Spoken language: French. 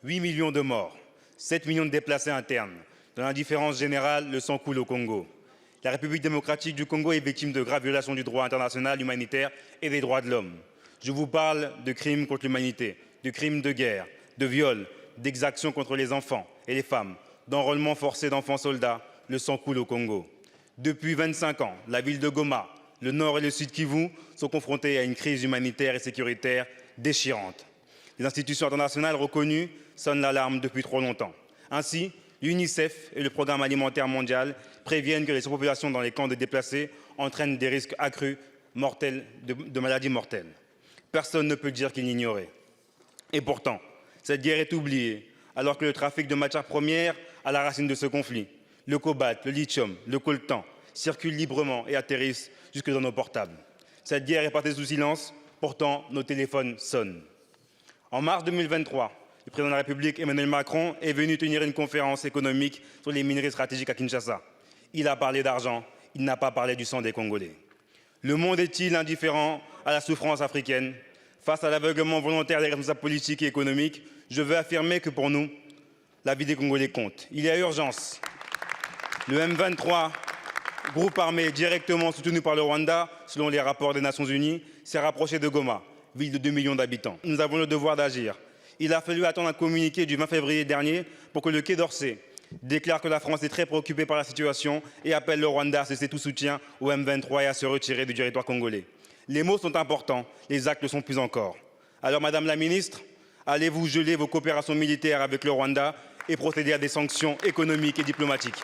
8 millions de morts, 7 millions de déplacés internes. Dans l'indifférence générale, le sang coule au Congo. La République démocratique du Congo est victime de graves violations du droit international humanitaire et des droits de l'homme. Je vous parle de crimes contre l'humanité, de crimes de guerre, de viols, d'exactions contre les enfants et les femmes, d'enrôlement forcé d'enfants soldats. Le sang coule au Congo. Depuis 25 ans, la ville de Goma, le nord et le sud Kivu sont confrontés à une crise humanitaire et sécuritaire déchirante. Les institutions internationales reconnues sonnent l'alarme depuis trop longtemps. Ainsi, l'UNICEF et le Programme alimentaire mondial préviennent que les surpopulations dans les camps de déplacés entraînent des risques accrus de maladies mortelles. Personne ne peut dire qu'il l'ignorait. Et pourtant, cette guerre est oubliée, alors que le trafic de matières premières à la racine de ce conflit, le cobalt, le lithium, le coltan, circulent librement et atterrissent jusque dans nos portables. Cette guerre est passée sous silence, pourtant nos téléphones sonnent. En mars 2023, le président de la République, Emmanuel Macron, est venu tenir une conférence économique sur les minerais stratégiques à Kinshasa. Il a parlé d'argent, il n'a pas parlé du sang des Congolais. Le monde est-il indifférent à la souffrance africaine? Face à l'aveuglement volontaire des responsables politiques et économiques, je veux affirmer que pour nous, la vie des Congolais compte. Il y a urgence. Le M23, groupe armé directement soutenu par le Rwanda, selon les rapports des Nations Unies, s'est rapproché de Goma, ville de 2 millions d'habitants. Nous avons le devoir d'agir. Il a fallu attendre un communiqué du 20 février dernier pour que le Quai d'Orsay déclare que la France est très préoccupée par la situation et appelle le Rwanda à cesser tout soutien au M23 et à se retirer du territoire congolais. Les mots sont importants, les actes le sont plus encore. Alors, Madame la Ministre, allez-vous geler vos coopérations militaires avec le Rwanda et procéder à des sanctions économiques et diplomatiques?